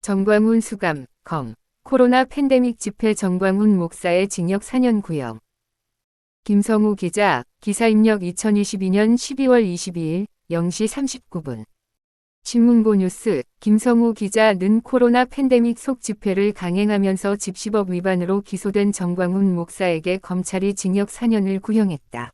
정광훈 수감, 검. 코로나 팬데믹 집회 정광훈 목사의 징역 4년 구형. 김성우 기자, 기사 입력 2022년 12월 22일 0시 39분. 신문고 뉴스, 김성우 기자는 코로나 팬데믹 속 집회를 강행하면서 집시법 위반으로 기소된 정광훈 목사에게 검찰이 징역 4년을 구형했다.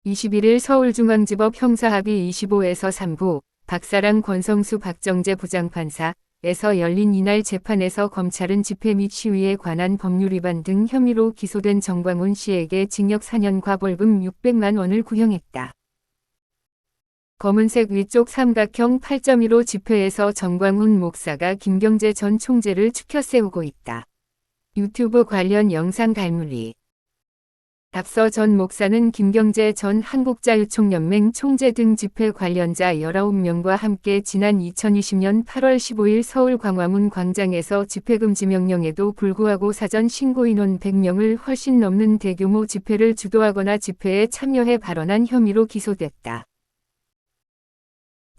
21일 서울중앙지법 형사합의 25에서 3부, 박사랑 권성수 박정재 부장판사에서 열린 이날 재판에서 검찰은 집회 및 시위에 관한 법률 위반 등 혐의로 기소된 정광훈 씨에게 징역 4년과 벌금 600만 원을 구형했다. 검은색 위쪽 삼각형 8.15 지폐에서 정광훈 목사가 김경재 전 총재를 추켜 세우고 있다. 유튜브 관련 영상 갈무리. 앞서 전 목사는 김경재 전 한국자유총연맹 총재 등 집회 관련자 19명과 함께 지난 2020년 8월 15일 서울 광화문 광장에서 집회금지 명령에도 불구하고 사전 신고 인원 100명을 훨씬 넘는 대규모 집회를 주도하거나 집회에 참여해 발언한 혐의로 기소됐다.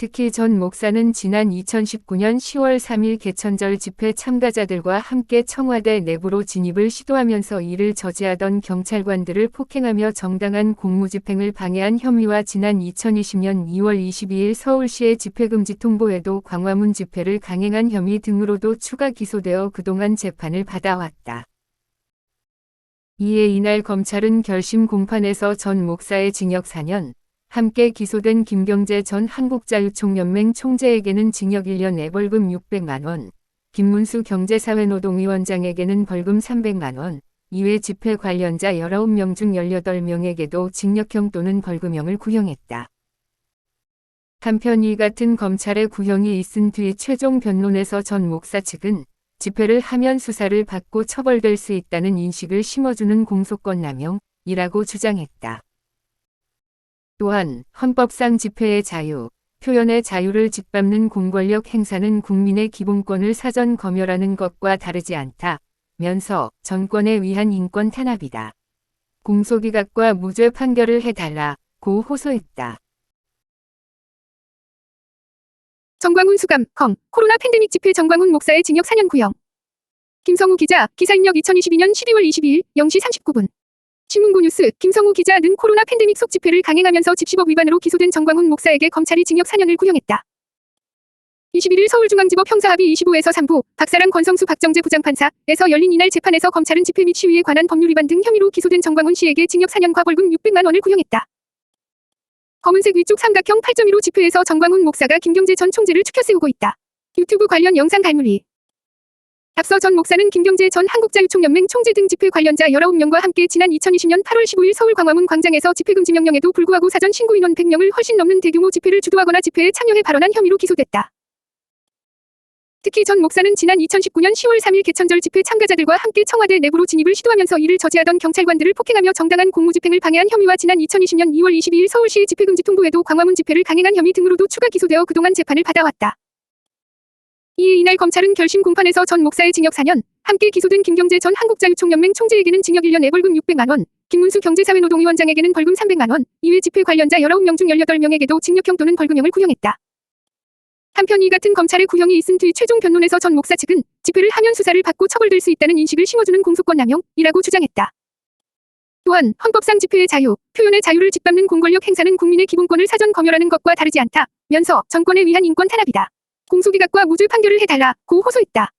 특히 전 목사는 지난 2019년 10월 3일 개천절 집회 참가자들과 함께 청와대 내부로 진입을 시도하면서 이를 저지하던 경찰관들을 폭행하며 정당한 공무집행을 방해한 혐의와 지난 2020년 2월 22일 서울시의 집회금지 통보에도 광화문 집회를 강행한 혐의 등으로도 추가 기소되어 그동안 재판을 받아왔다. 이에 이날 검찰은 결심 공판에서 전 목사의 징역 4년, 함께 기소된 김경재 전 한국자유총연맹 총재에게는 징역 1년에 벌금 600만 원, 김문수 경제사회노동위원장에게는 벌금 300만 원, 이외 집회 관련자 19명 중 18명에게도 징역형 또는 벌금형을 구형했다. 한편 이 같은 검찰의 구형이 있은 뒤 최종 변론에서 전 목사 측은 집회를 하면 수사를 받고 처벌될 수 있다는 인식을 심어주는 공소권 남용이라고 주장했다. 또한 헌법상 집회의 자유, 표현의 자유를 짓밟는 공권력 행사는 국민의 기본권을 사전 검열하는 것과 다르지 않다면서 정권에 의한 인권 탄압이다. 공소기각과 무죄 판결을 해달라고 호소했다. 정광훈 수감, 검. 코로나 팬데믹 집회 정광훈 목사의 징역 4년 구형. 김성우 기자, 기사 입력 2022년 12월 22일 0시 39분. 신문고 뉴스, 김성우 기자는 코로나 팬데믹 속 집회를 강행하면서 집시법 위반으로 기소된 정광훈 목사에게 검찰이 징역 4년을 구형했다. 21일 서울중앙지법 형사합의 25에서 3부, 박사랑 권성수 박정재 부장판사에서 열린 이날 재판에서 검찰은 집회 및 시위에 관한 법률 위반 등 혐의로 기소된 정광훈 씨에게 징역 4년과 벌금 600만 원을 구형했다. 검은색 위쪽 삼각형 8.15 지폐에서 정광훈 목사가 김경재 전 총재를 추켜 세우고 있다. 유튜브 관련 영상 갈무리. 앞서 전 목사는 김경재 전 한국자유총연맹 총재 등 집회 관련자 19명과 함께 지난 2020년 8월 15일 서울 광화문 광장에서 집회금지 명령에도 불구하고 사전 신고 인원 100명을 훨씬 넘는 대규모 집회를 주도하거나 집회에 참여해 발언한 혐의로 기소됐다. 특히 전 목사는 지난 2019년 10월 3일 개천절 집회 참가자들과 함께 청와대 내부로 진입을 시도하면서 이를 저지하던 경찰관들을 폭행하며 정당한 공무집행을 방해한 혐의와 지난 2020년 2월 22일 서울시의 집회금지 통보에도 광화문 집회를 강행한 혐의 등으로도 추가 기소되어 그동안 재판을 받아왔다. 이에 이날 검찰은 결심 공판에서 전 목사의 징역 4년, 함께 기소된 김경재 전 한국자유총연맹 총재에게는 징역 1년에 벌금 600만 원, 김문수 경제사회노동위원장에게는 벌금 300만 원, 이외 집회 관련자 19명 중 18명에게도 징역형 또는 벌금형을 구형했다. 한편 이 같은 검찰의 구형이 있은 뒤 최종 변론에서 전 목사 측은 집회를 하면 수사를 받고 처벌될 수 있다는 인식을 심어주는 공소권 남용이라고 주장했다. 또한 헌법상 집회의 자유, 표현의 자유를 짓밟는 공권력 행사는 국민의 기본권을 사전 검열하는 것과 다르지 않다면서 정권에 의한 인권 탄압이다. 공소기각과 무죄 판결을 해달라고 호소했다.